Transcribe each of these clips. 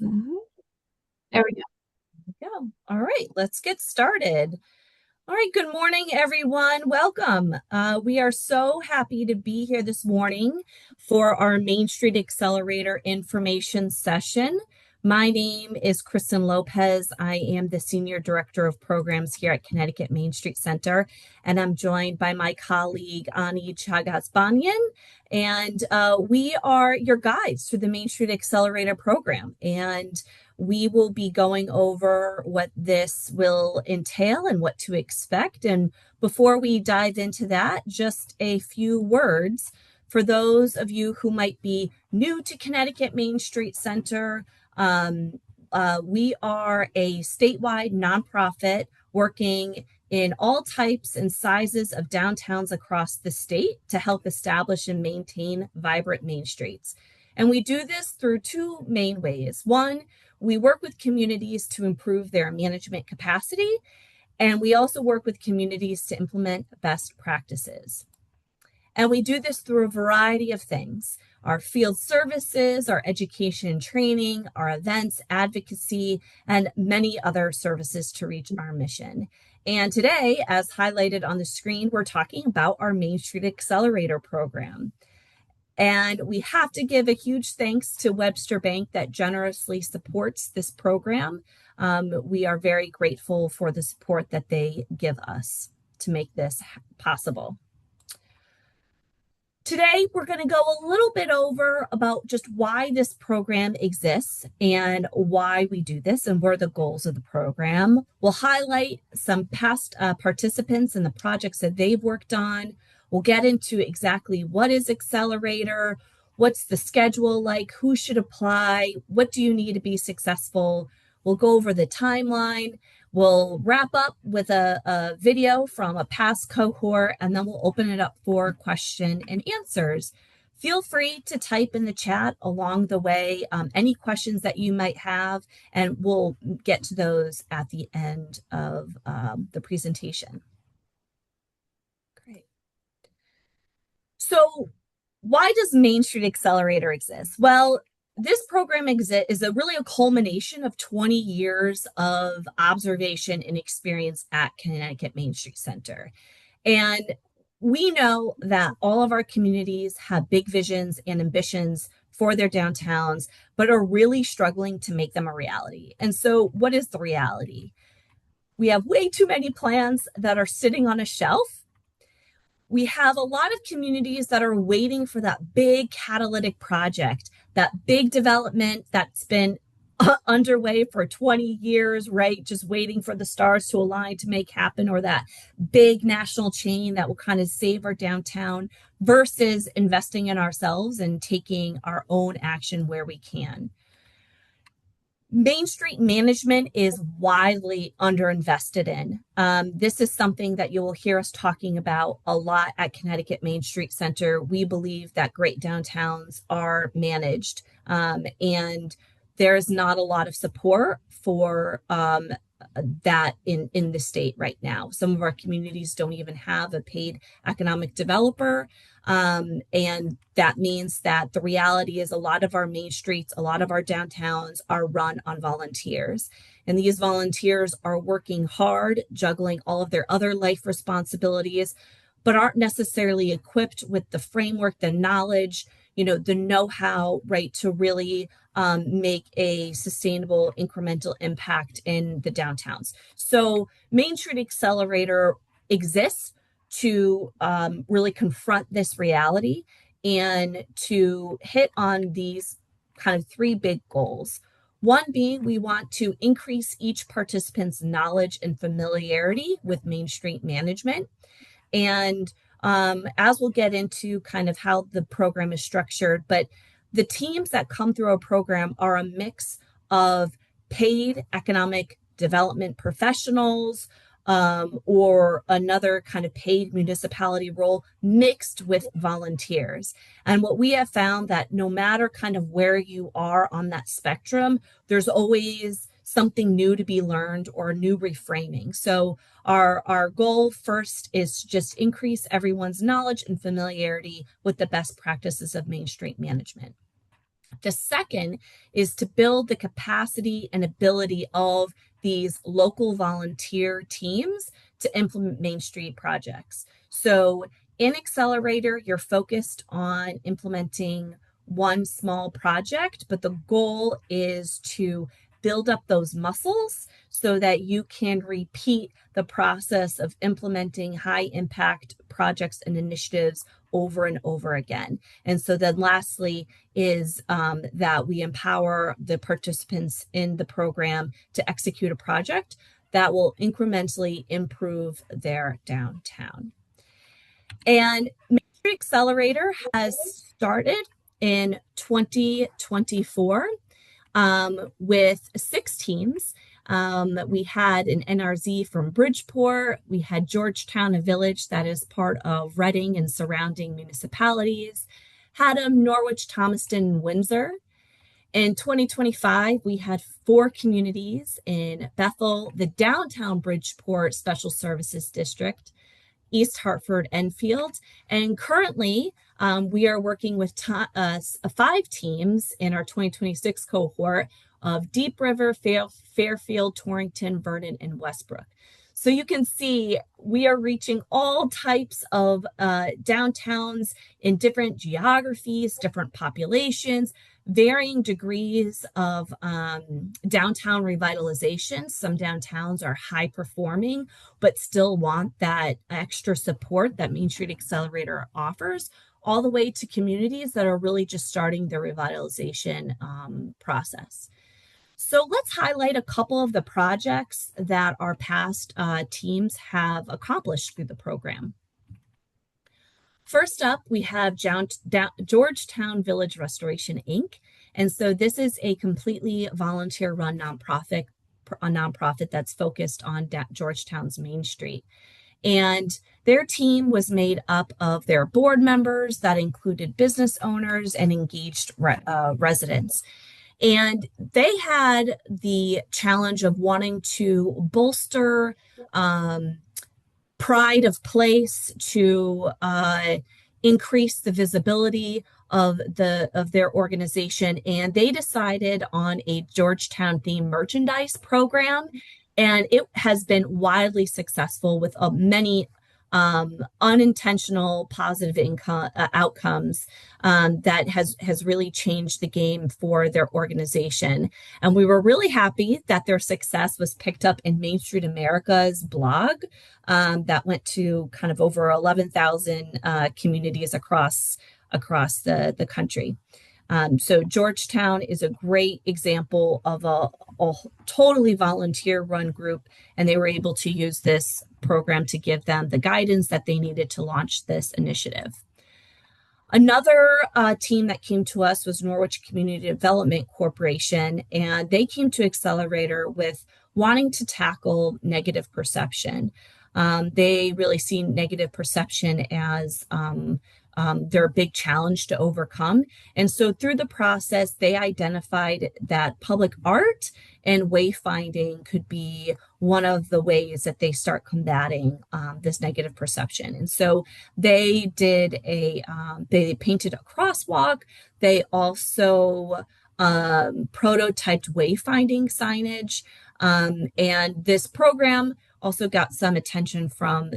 Mhm. There we go. Yeah. All right, let's get started. All right, good morning, everyone. Welcome. We are so happy to be here this morning for our Main Street Accelerator information session. My name is Kristen Lopez. I am the Senior Director of Programs here at Connecticut Main Street Center, and I'm joined by my colleague, Ani Chagasbanyan. And we are your guides through the Main Street Accelerator program. And we will be going over what this will entail and what to expect. And before we dive into that, just a few words for those of you who might be new to Connecticut Main Street Center. We are a statewide nonprofit working in all types and sizes of downtowns across the state to help establish and maintain vibrant main streets. And we do this through two main ways. One, we work with communities to improve their management capacity, and we also work with communities to implement best practices. And we do this through a variety of things: our field services, our education and training, our events, advocacy, and many other services to reach our mission. And today, as highlighted on the screen, we're talking about our Main Street Accelerator program. And we have to give a huge thanks to Webster Bank that generously supports this program. We are very grateful for the support that they give us to make this possible. Today, we're going to go a little bit over about just why this program exists and why we do this and what are the goals of the program. We'll highlight some past participants and the projects that they've worked on. We'll get into exactly what is Accelerator, what's the schedule like, who should apply, what do you need to be successful. We'll go over the timeline. We'll wrap up with a video from a past cohort, and then we'll open it up for question and answers. Feel free to type in the chat along the way any questions that you might have, and we'll get to those at the end of the presentation. Great. So why does Main Street Accelerator exist? Well, this program is really a culmination of 20 years of observation and experience at Connecticut Main Street Center. And we know that all of our communities have big visions and ambitions for their downtowns, but are really struggling to make them a reality. And so, what is the reality? We have way too many plans that are sitting on a shelf. We have a lot of communities that are waiting for that big catalytic project, that big development that's been underway for 20 years, right? Just waiting for the stars to align to make happen, or that big national chain that will kind of save our downtown, versus investing in ourselves and taking our own action where we can. Main Street management is widely underinvested in. This is something that you will hear us talking about a lot at Connecticut Main Street Center. We believe that great downtowns are managed, and there's not a lot of support for that in the state right now. Some of our communities don't even have a paid economic developer. And that means that the reality is a lot of our main streets, a lot of our downtowns are run on volunteers. And these volunteers are working hard, juggling all of their other life responsibilities, but aren't necessarily equipped with the framework, the knowledge, the know-how, right, to really make a sustainable incremental impact in the downtowns. So Main Street Accelerator exists to really confront this reality and to hit on these kind of three big goals. One being, we want to increase each participant's knowledge and familiarity with Main Street management. And as we'll get into kind of how the program is structured, but the teams that come through our program are a mix of paid economic development professionals, or another kind of paid municipality role mixed with volunteers. And what we have found that no matter kind of where you are on that spectrum, there's always something new to be learned or new reframing. So our goal first is just increase everyone's knowledge and familiarity with the best practices of Main Street management. The second is to build the capacity and ability of these local volunteer teams to implement Main Street projects. So in Accelerator, you're focused on implementing one small project, but the goal is to build up those muscles so that you can repeat the process of implementing high impact projects and initiatives over and over again. And so then lastly is that we empower the participants in the program to execute a project that will incrementally improve their downtown. And Main Street Accelerator has started in 2024 with 6 teams. We had an NRZ from Bridgeport. We had Georgetown, a village that is part of Reading and surrounding municipalities. Haddam, Norwich, Thomaston, and Windsor. In 2025, we had 4 communities in Bethel, the downtown Bridgeport Special Services District, East Hartford, Enfield. And currently, we are working with 5 teams in our 2026 cohort of Deep River, Fairfield, Torrington, Vernon, and Westbrook. So you can see we are reaching all types of downtowns in different geographies, different populations, varying degrees of downtown revitalization. Some downtowns are high performing, but still want that extra support that Main Street Accelerator offers, all the way to communities that are really just starting their revitalization process. So let's highlight a couple of the projects that our past teams have accomplished through the program. First up, we have Georgetown Village Restoration, Inc. And so this is a completely volunteer-run nonprofit that's focused on Georgetown's Main Street. And their team was made up of their board members that included business owners and engaged residents. And they had the challenge of wanting to bolster pride of place, to increase the visibility of their organization, and they decided on a Georgetown themed merchandise program, and it has been wildly successful with many unintentional positive outcomes that has really changed the game for their organization. And we were really happy that their success was picked up in Main Street America's blog that went to kind of over 11,000 communities across the country. So Georgetown is a great example of a totally volunteer-run group, and they were able to use this program to give them the guidance that they needed to launch this initiative. Another team that came to us was Norwich Community Development Corporation, and they came to Accelerator with wanting to tackle negative perception. They really see negative perception as their big challenge to overcome. And so through the process, they identified that public art and wayfinding could be one of the ways that they start combating this negative perception. And so they did they painted a crosswalk. They also prototyped wayfinding signage. And this program also got some attention from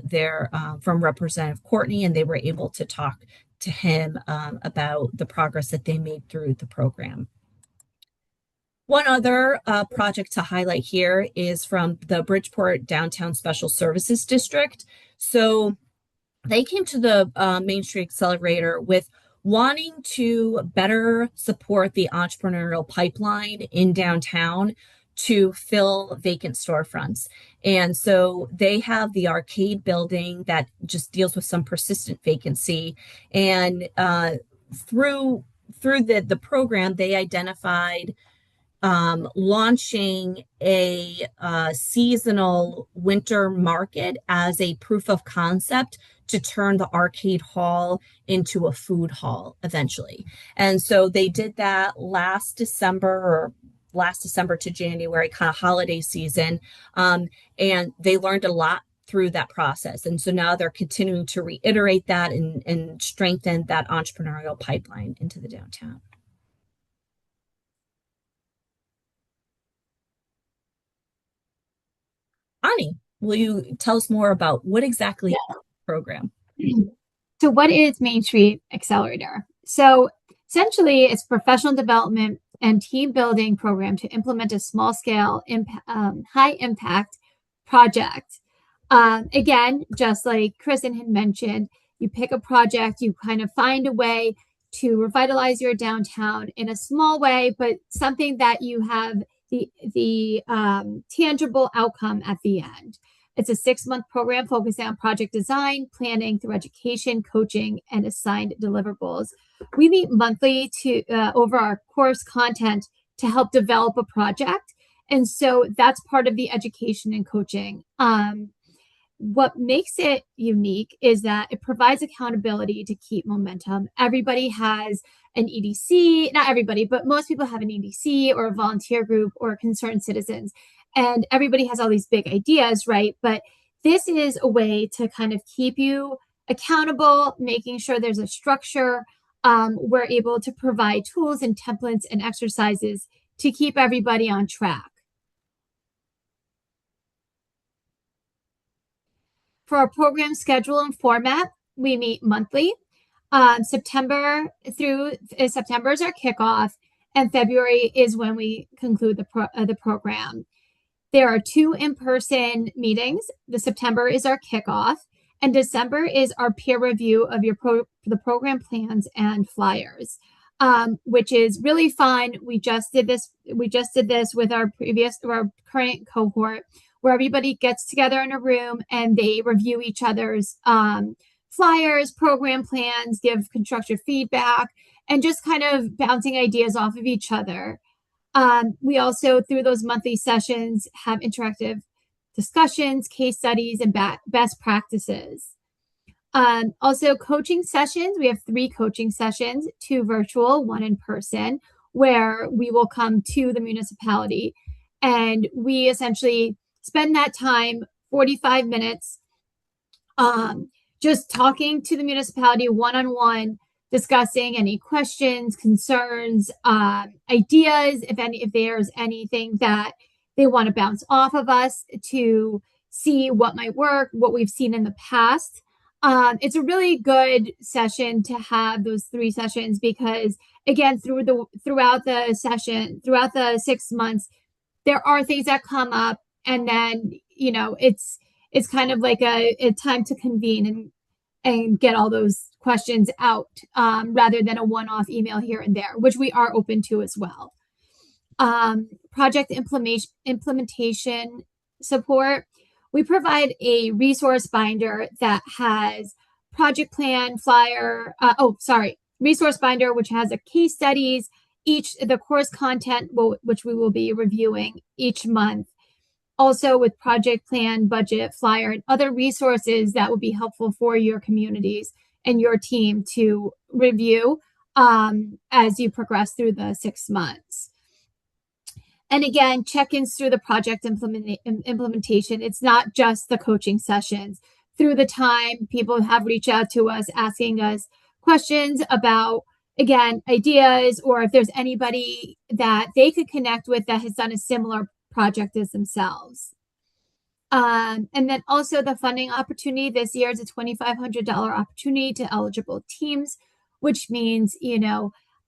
Representative Courtney, and they were able to talk to him about the progress that they made through the program. One other project to highlight here is from the Bridgeport Downtown Special Services District. So they came to the Main Street Accelerator with wanting to better support the entrepreneurial pipeline in downtown to fill vacant storefronts. And so they have the arcade building that just deals with some persistent vacancy. And through the program, they identified launching a seasonal winter market as a proof of concept to turn the arcade hall into a food hall eventually. And so they did that last December to January, kind of holiday season. And they learned a lot through that process. And so now they're continuing to reiterate that and strengthen that entrepreneurial pipeline into the downtown. Will you tell us more about what exactly is Yeah. the program? So, what is Main Street Accelerator? So, essentially, it's a professional development and team building program to implement a small scale, high impact project. Again, just like Kristen had mentioned, you pick a project, you kind of find a way to revitalize your downtown in a small way, but something that you have the tangible outcome at the end. It's a 6-month program focusing on project design, planning through education, coaching, and assigned deliverables. We meet monthly to over our course content to help develop a project. And so that's part of the education and coaching. What makes it unique is that it provides accountability to keep momentum. Everybody has an EDC, not everybody, but most people have an EDC or a volunteer group or concerned citizens. And everybody has all these big ideas, right? But this is a way to kind of keep you accountable, making sure there's a structure. We're able to provide tools and templates and exercises to keep everybody on track. For our program schedule and format, we meet monthly. September is our kickoff, and February is when we conclude the program. There are 2 in-person meetings. The September is our kickoff, and December is our peer review of the program plans and flyers, which is really fun. We just did this. We just did this with our current cohort, where everybody gets together in a room and they review each other's flyers, program plans, give constructive feedback, and just kind of bouncing ideas off of each other. We also, through those monthly sessions, have interactive discussions, case studies, and best practices. Also, coaching sessions. We have 3 coaching sessions, 2 virtual, 1 in person, where we will come to the municipality and we essentially spend that time, 45 minutes, just talking to the municipality one-on-one, discussing any questions, concerns, ideas, if there's anything that they want to bounce off of us to see what might work, what we've seen in the past. It's a really good session to have those 3 sessions because, again, throughout the 6 months, there are things that come up, and then it's kind of like a time to convene and get all those questions out, rather than a one-off email here and there, which we are open to as well. Project implementation support. We provide a resource binder that has project plan, flyer. Resource binder, which has a case studies, the course content, which we will be reviewing each month. Also with project plan, budget, flyer, and other resources that would be helpful for your communities and your team to review as you progress through the 6 months. And again, check-ins through the project implementation. It's not just the coaching sessions. Through the time, people have reached out to us asking us questions about, again, ideas, or if there's anybody that they could connect with that has done a similar project as themselves. And then also the funding opportunity this year is a $2,500 opportunity to eligible teams, which means,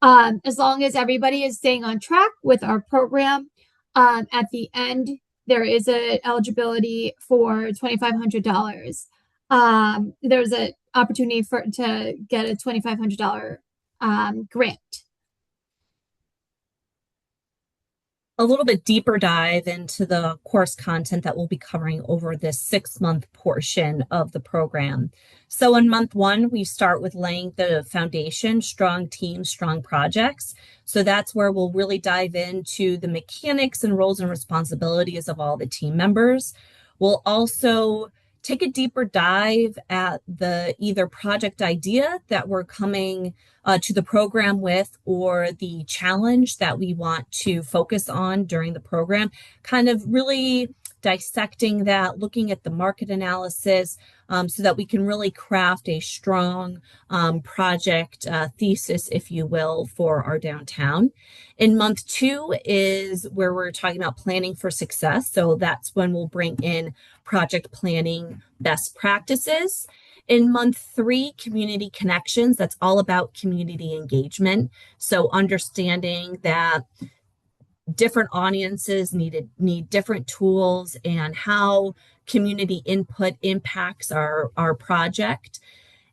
as long as everybody is staying on track with our program, at the end, there is an eligibility for $2,500. There's an opportunity to get a $2,500 grant. A little bit deeper dive into the course content that we'll be covering over this 6-month portion of the program. So in month 1, we start with laying the foundation, strong teams, strong projects. So that's where we'll really dive into the mechanics and roles and responsibilities of all the team members. We'll also take a deeper dive at the either project idea that we're coming to the program with, or the challenge that we want to focus on during the program, kind of really dissecting that, looking at the market analysis, so that we can really craft a strong project thesis, if you will, for our downtown. In month 2 is where we're talking about planning for success. So that's when we'll bring in project planning best practices. In month 3, community connections, that's all about community engagement. So understanding that different audiences need different tools and how community input impacts our project.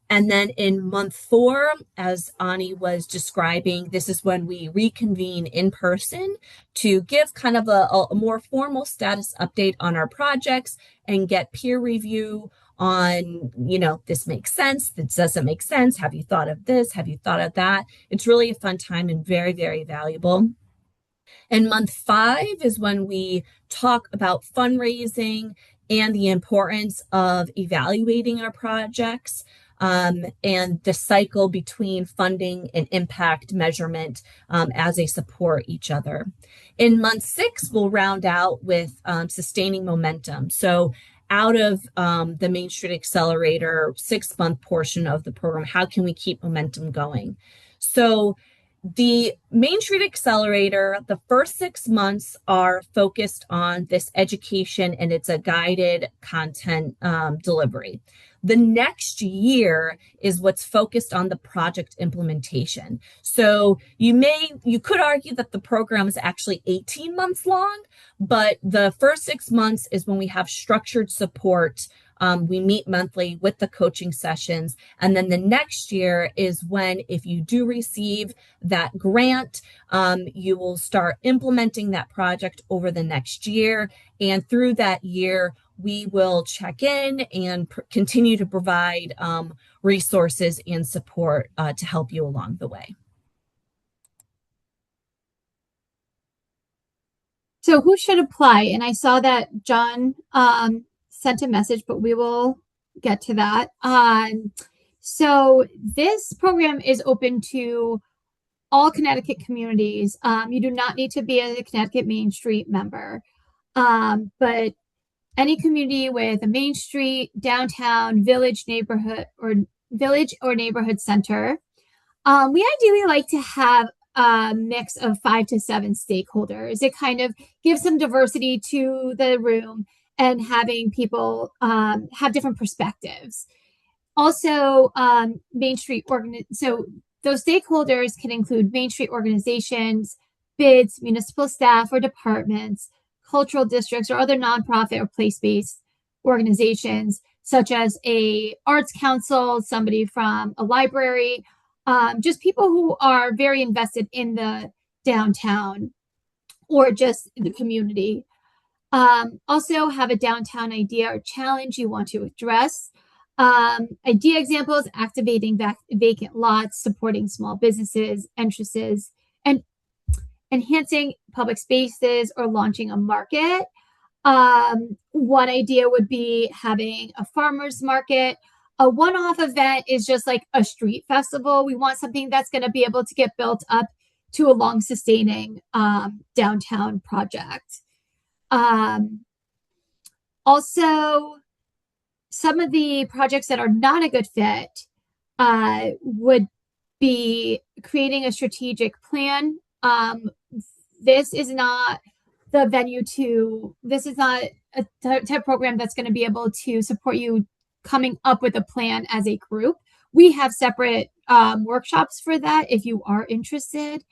And then in month 4, as Ani was describing, this is when we reconvene in person to give kind of a more formal status update on our projects and get peer review on, this makes sense, this doesn't make sense. Have you thought of this? Have you thought of that? It's really a fun time and very, very valuable. And month 5 is when we talk about fundraising and the importance of evaluating our projects, and the cycle between funding and impact measurement as they support each other. In month 6, we'll round out with sustaining momentum. So out of the Main Street Accelerator 6-month portion of the program, how can we keep momentum going? So the Main Street Accelerator, the first 6 months are focused on this education, and it's a guided content delivery. The next year is what's focused on the project implementation. So you could argue that the program is actually 18 months long, but the first 6 months is when we have structured support. We meet monthly with the coaching sessions. And then the next year is when, if you do receive that grant, you will start implementing that project over the next year. And through that year, we will check in and continue to provide resources and support to help you along the way. So who should apply? And I saw that John sent a message, but we will get to that. So this program is open to all Connecticut communities. You do not need to be a Connecticut Main Street member, but any community with a Main Street, downtown, village, or neighborhood center. We ideally like to have a mix of 5 to 7 stakeholders. It kind of gives some diversity to the room and having people have different perspectives. Also, so those stakeholders can include Main Street organizations, bids, municipal staff or departments, cultural districts, or other nonprofit or place-based organizations, such as a arts council, somebody from a library, just people who are very invested in the downtown or just the community. Also have a downtown idea or challenge you want to address. Idea examples: activating vacant lots, supporting small businesses, entrances, and enhancing public spaces, or launching a market. One idea would be having a farmer's market. A one-off event is just like a street festival. We want something that's going to be able to get built up to a long-sustaining downtown project. Also, some of the projects that are not a good fit would be creating a strategic plan. This is not the venue this is not a type program that's going to be able to support you coming up with a plan as a group. We have separate workshops for that if you are interested.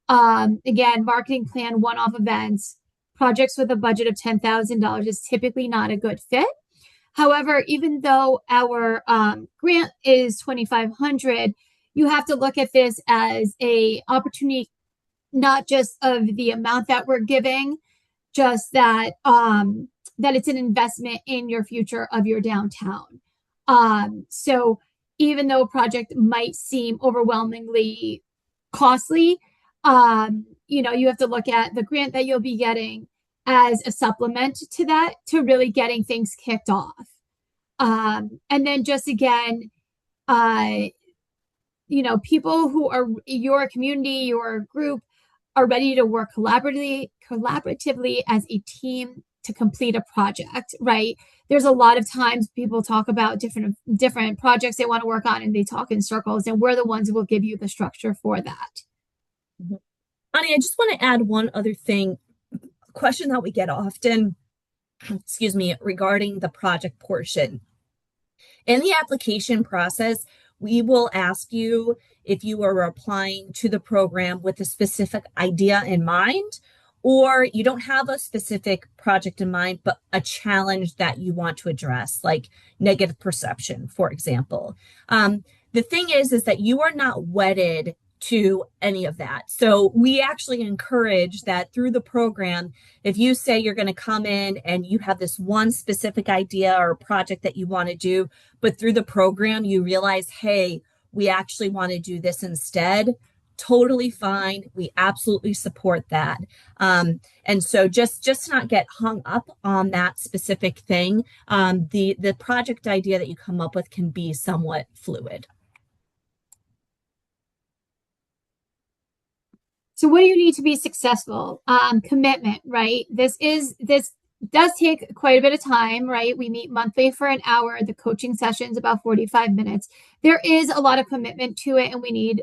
Again, marketing plan, one-off events, projects with a budget of $10,000 is typically not a good fit. However, even though our grant is $2,500, you have to look at this as a opportunity, not just of the amount that we're giving, just that that it's an investment in your future of your downtown. So even though a project might seem overwhelmingly costly, you have to look at the grant that you'll be getting as a supplement to that, to really getting things kicked off. And then just again, people who are your community, your group, are ready to work collaboratively as a team to complete a project, right? There's a lot of times people talk about different projects they want to work on and they talk in circles, and we're the ones who will give you the structure for that. Mhm. Ani, I just want to add one other thing, question that we get often, excuse me, regarding the project portion. In the application process, we will ask you if you are applying to the program with a specific idea in mind, or you don't have a specific project in mind, but a challenge that you want to address, like negative perception, for example. The thing is that you are not wedded to any of that. So we actually encourage that through the program, if you say you're going to come in and you have this one specific idea or project that you want to do, but through the program, you realize, hey, we actually want to do this instead. Totally fine. We absolutely support that. And so just not get hung up on that specific thing. The project idea that you come up with can be somewhat fluid. So what do you need to be successful? Commitment, right? This does take quite a bit of time, right? We meet monthly for an hour. The coaching session is about 45 minutes. There is a lot of commitment to it, and we need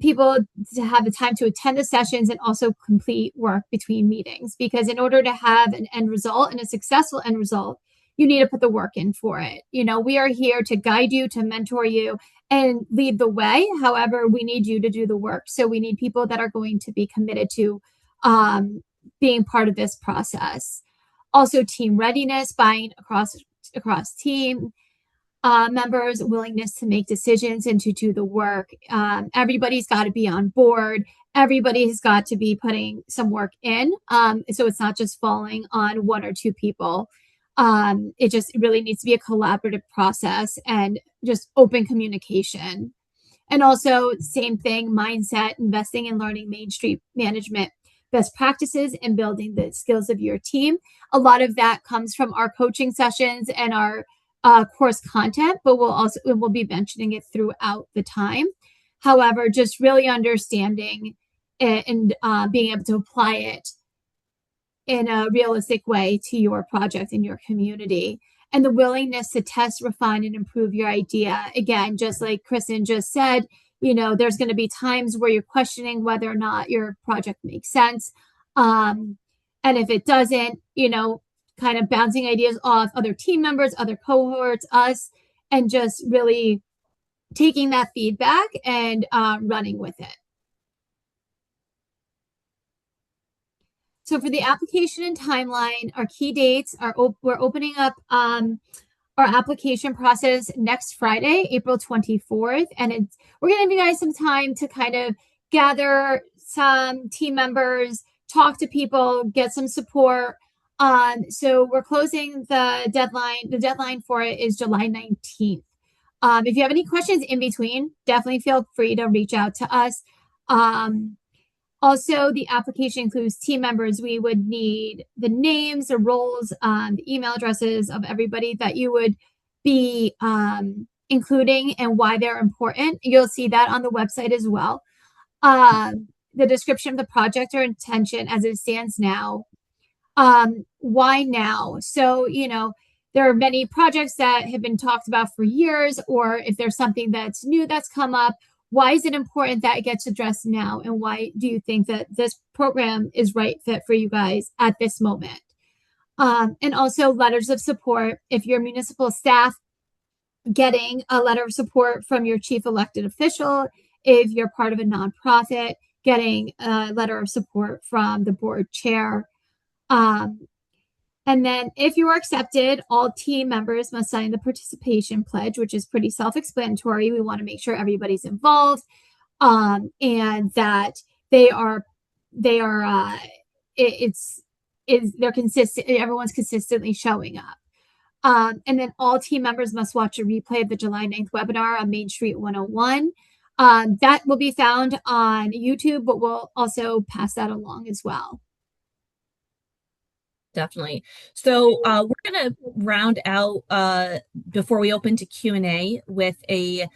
people to have the time to attend the sessions and also complete work between meetings, because in order to have an end result and a successful end result, you need to put the work in for it. We are here to guide you, to mentor you, and lead the way. However, we need you to do the work. So we need people that are going to be committed to being part of this process. Also, team readiness, buying across team members, willingness to make decisions and to do the work. Everybody's got to be on board. Everybody has got to be putting some work in. So it's not just falling on one or two people. It just really needs to be a collaborative process and just open communication. And also, same thing, mindset, investing in learning Main Street management best practices and building the skills of your team. A lot of that comes from our coaching sessions and our course content, but we'll be mentioning it throughout the time. However, just really understanding it and being able to apply it in a realistic way to your project and your community, and the willingness to test, refine, and improve your idea. Again, just like Kristen just said, there's going to be times where you're questioning whether or not your project makes sense. And if it doesn't, kind of bouncing ideas off other team members, other cohorts, us, and just really taking that feedback and running with it. So for the application and timeline, our key dates are we're opening up our application process next Friday, April 24th. And we're going to give you guys some time to kind of gather some team members, talk to people, get some support. So we're closing the deadline. The deadline for it is July 19th. If you have any questions in between, definitely feel free to reach out to us. Also, the application includes team members. We would need the names, the roles, the email addresses of everybody that you would be including and why they're important. You'll see that on the website as well. The description of the project or intention as it stands now. Why now? So, there are many projects that have been talked about for years, or if there's something that's new that's come up, why is it important that it gets addressed now? And why do you think that this program is right fit for you guys at this moment? And also letters of support. If you're municipal staff, getting a letter of support from your chief elected official. If you're part of a nonprofit, getting a letter of support from the board chair. And then if you are accepted, all team members must sign the participation pledge, which is pretty self-explanatory. We want to make sure everybody's involved and that they're consistent. Everyone's consistently showing up. And then all team members must watch a replay of the July 9th webinar on Main Street 101. That will be found on YouTube, but we'll also pass that along as well. Definitely. So we're going to round out before we open to Q&A with a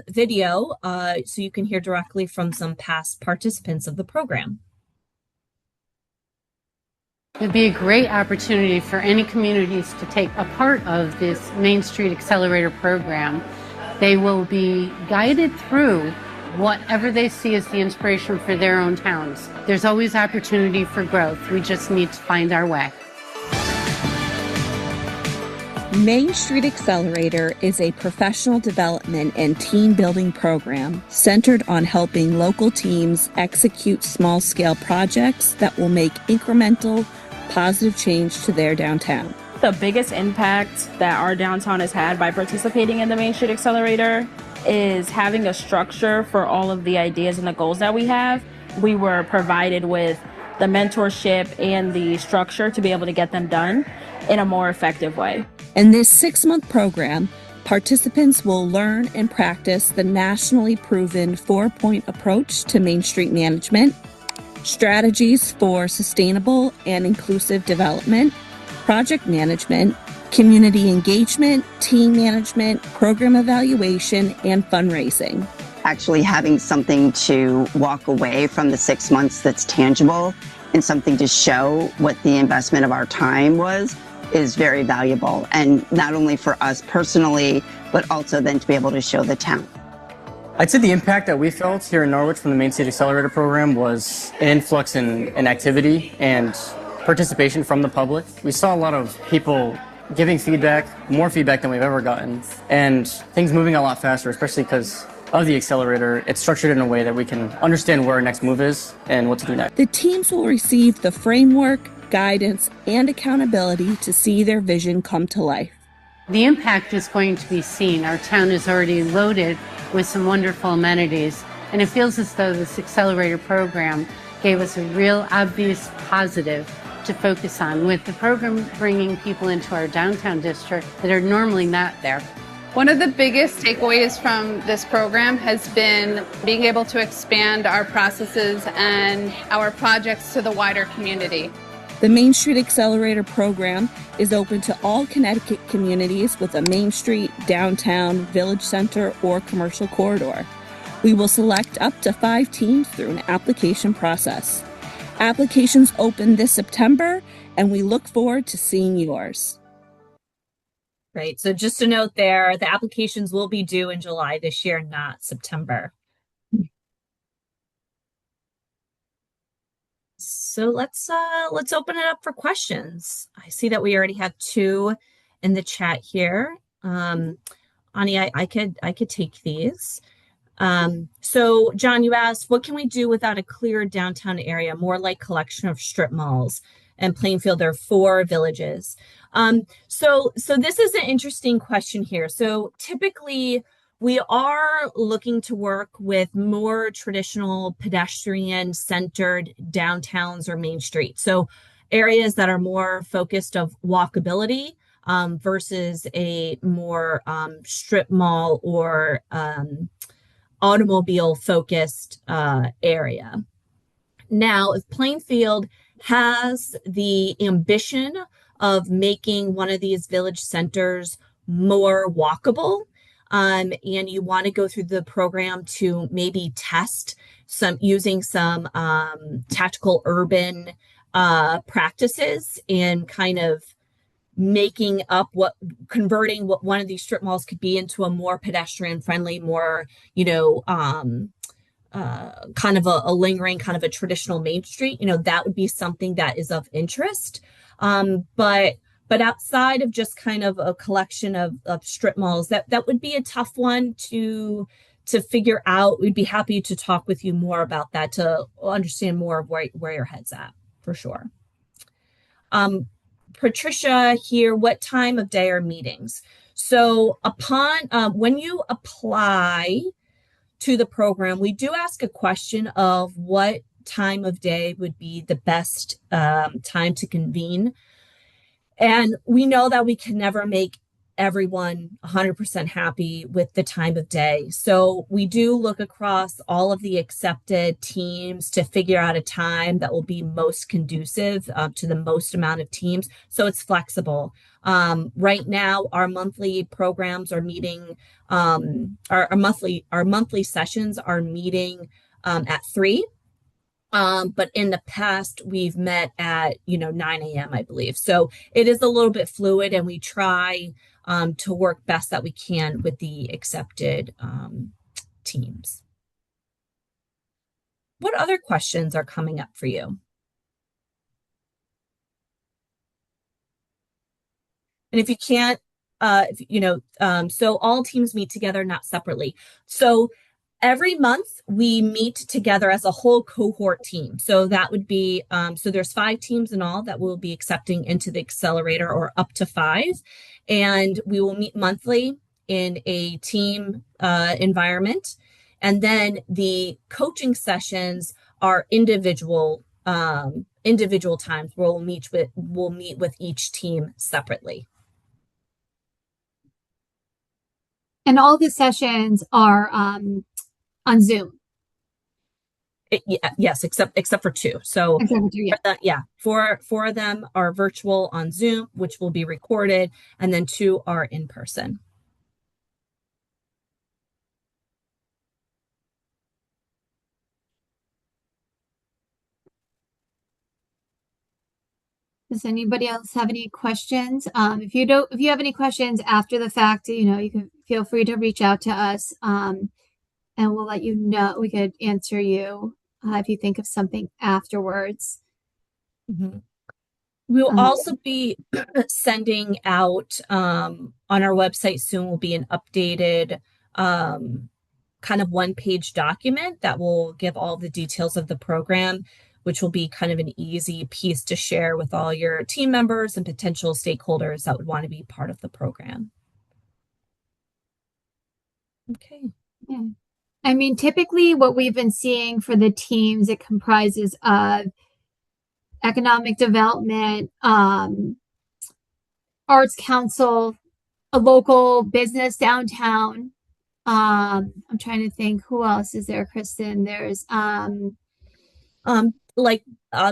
video so you can hear directly from some past participants of the program. It'd be a great opportunity for any communities to take a part of this Main Street Accelerator program. They will be guided through whatever they see as the inspiration for their own towns. There's always opportunity for growth. We just need to find our way. Main Street Accelerator is a professional development and team building program centered on helping local teams execute small-scale projects that will make incremental, positive change to their downtown. The biggest impact that our downtown has had by participating in the Main Street Accelerator is having a structure for all of the ideas and the goals that we have. We were provided with the mentorship and the structure to be able to get them done in a more effective way. In this 6-month program, participants will learn and practice the nationally proven 4-point approach to Main Street management, strategies for sustainable and inclusive development, project management, community engagement, team management, program evaluation, and fundraising. Actually having something to walk away from the 6 months that's tangible and something to show what the investment of our time was is very valuable. And not only for us personally, but also then to be able to show the town. I'd say the impact that we felt here in Norwich from the Main Street Accelerator program was an influx in activity and participation from the public. We saw a lot of people giving feedback, more feedback than we've ever gotten, and things moving a lot faster, especially because of the accelerator. It's structured in a way that we can understand where our next move is and what to do next. The teams will receive the framework, guidance, and accountability to see their vision come to life. The impact is going to be seen. Our town is already loaded with some wonderful amenities, and it feels as though this accelerator program gave us a real obvious positive to focus on, with the program bringing people into our downtown district that are normally not there. One of the biggest takeaways from this program has been being able to expand our processes and our projects to the wider community. The Main Street Accelerator program is open to all Connecticut communities with a Main Street, downtown, village center, or commercial corridor. We will select up to 5 teams through an application process. Applications open this September, and we look forward to seeing yours. Right. So just a note there, the applications will be due in July this year, not September. So let's open it up for questions. I see that we already have 2 in the chat here. Ani, I could take these. So John, you asked, what can we do without a clear downtown area, more like collection of strip malls? And Plainfield, there are 4 villages. So this is an interesting question here. So typically we are looking to work with more traditional pedestrian centered downtowns or main streets. So areas that are more focused of walkability versus a more strip mall or automobile focused area. Now, if Plainfield has the ambition of making one of these village centers more walkable, and you want to go through the program to maybe test using some tactical urban practices and kind of converting what one of these strip malls could be into a more pedestrian friendly, more, kind of a lingering, kind of a traditional Main Street, that would be something that is of interest. But outside of just kind of a collection of strip malls, that would be a tough one to figure out. We'd be happy to talk with you more about that to understand more of where your head's at, for sure. Patricia here, what time of day are meetings? So when you apply to the program, we do ask a question of what time of day would be the best time to convene. And we know that we can never make everyone 100% happy with the time of day. So we do look across all of the accepted teams to figure out a time that will be most conducive to the most amount of teams. So it's flexible. Right now, our monthly programs are meeting, our monthly sessions are meeting at 3. But in the past, we've met at, 9 a.m., I believe. So it is a little bit fluid, and we try to work best that we can with the accepted teams. What other questions are coming up for you? And if you can't, so all teams meet together, not separately. So every month we meet together as a whole cohort team. So that would be, so there's 5 teams in all that we'll be accepting into the accelerator, or up to 5. And we will meet monthly in a team environment. And then the coaching sessions are individual times where we'll meet with each team separately. And all the sessions are on Zoom. Yes, except for 2. So except for 2, yeah. Four of them are virtual on Zoom, which will be recorded, and then 2 are in person. Does anybody else have any questions? If you have any questions after the fact, you can feel free to reach out to us, and we'll let you know. We could answer you if you think of something afterwards. Mm-hmm. We'll also be sending out on our website soon will be an updated kind of 1-page document that will give all the details of the program, which will be kind of an easy piece to share with all your team members and potential stakeholders that would want to be part of the program. Okay. Yeah. I mean, typically what we've been seeing for the teams, it comprises of economic development, arts council, a local business downtown. I'm trying to think, who else is there, Kristen? There's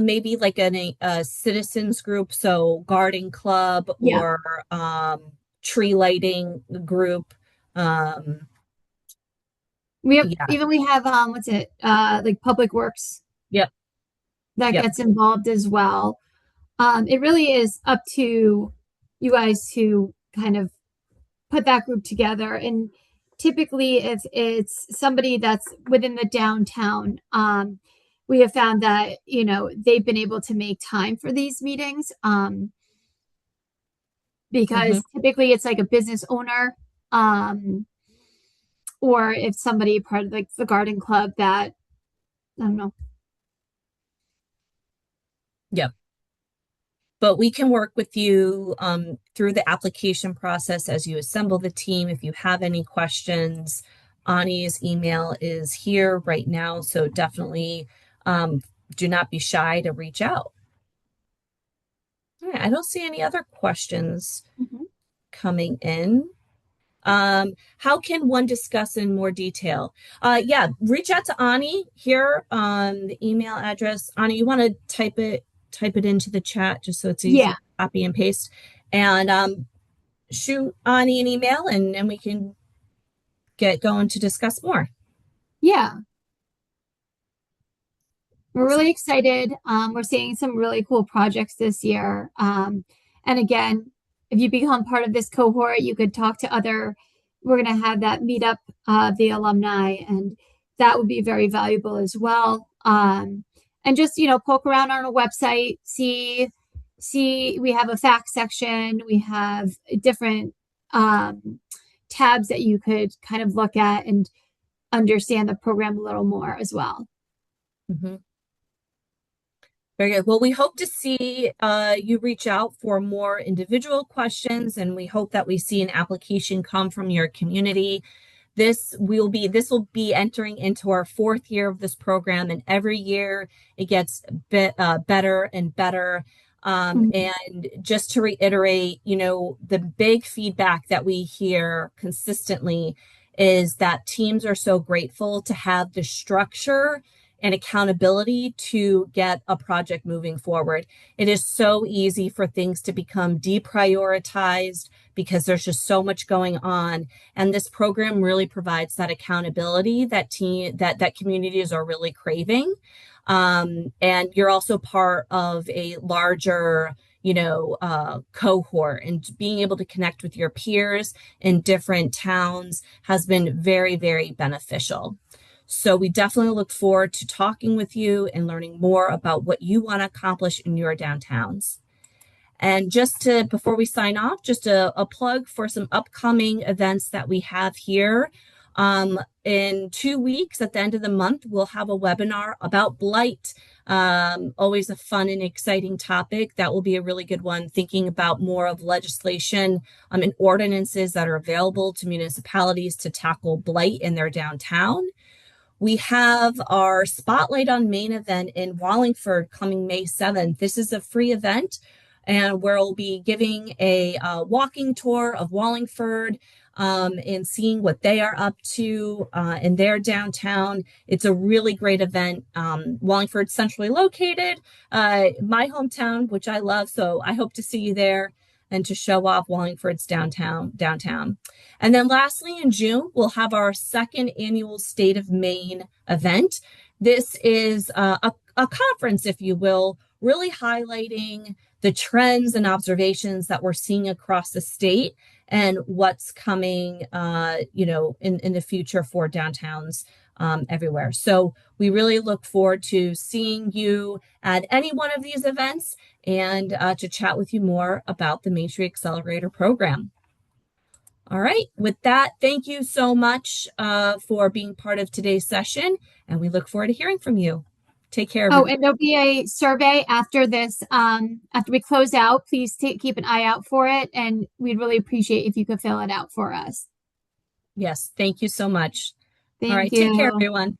maybe like a citizens group, so garden club, yeah, or tree lighting group. We have what's it, like public works. Yep. That gets involved as well. It really is up to you guys to kind of put that group together. And typically if it's somebody that's within the downtown, we have found that, they've been able to make time for these meetings, because typically it's like a business owner, or if somebody part of like the garden club that, I don't know. Yep. But we can work with you through the application process as you assemble the team. If you have any questions, Ani's email is here right now. So definitely do not be shy to reach out. All right, I don't see any other questions coming in. How can one discuss in more detail? Reach out to Ani here on the email address. Ani, you want to type it into the chat just so it's easy to copy and paste, and shoot Ani an email, and we can get going to discuss more. Yeah. We're really excited. We're seeing some really cool projects this year. And again, if you become part of this cohort, you could talk to we're going to have that meetup of the alumni, and that would be very valuable as well. And just, poke around on our website, see, we have a fact section. We have different tabs that you could kind of look at and understand the program a little more as well. Mm-hmm. Very good. Well, we hope to see you reach out for more individual questions, and we hope that we see an application come from your community. This will be entering into our 4th year of this program, and every year it gets better and better. And just to reiterate, the big feedback that we hear consistently is that teams are so grateful to have the structure and accountability to get a project moving forward. It is so easy for things to become deprioritized because there's just so much going on. And this program really provides that accountability that communities are really craving. And you're also part of a larger, cohort, and being able to connect with your peers in different towns has been very, very beneficial. So we definitely look forward to talking with you and learning more about what you want to accomplish in your downtowns. And before we sign off, just a plug for some upcoming events that we have here. In 2 weeks, at the end of the month, we'll have a webinar about blight. Always a fun and exciting topic. That will be a really good one, thinking about more of legislation and ordinances that are available to municipalities to tackle blight in their downtown. We have our Spotlight on Main event in Wallingford coming May 7th. This is a free event, and we'll be giving a walking tour of Wallingford and seeing what they are up to in their downtown. It's a really great event. Wallingford's centrally located, my hometown, which I love, so I hope to see you there and to show off Wallingford's downtown. And then lastly, in June, we'll have our second annual State of Maine event. This is a conference, if you will, really highlighting the trends and observations that we're seeing across the state and what's coming, in the future for downtowns everywhere. So we really look forward to seeing you at any one of these events and to chat with you more about the Main Street Accelerator program. All right. With that, thank you so much for being part of today's session, and we look forward to hearing from you. Take care. Oh, and there'll be a survey after this. After we close out, please keep an eye out for it, and we'd really appreciate if you could fill it out for us. Yes. Thank you so much. Thank All right. you. Take care, everyone.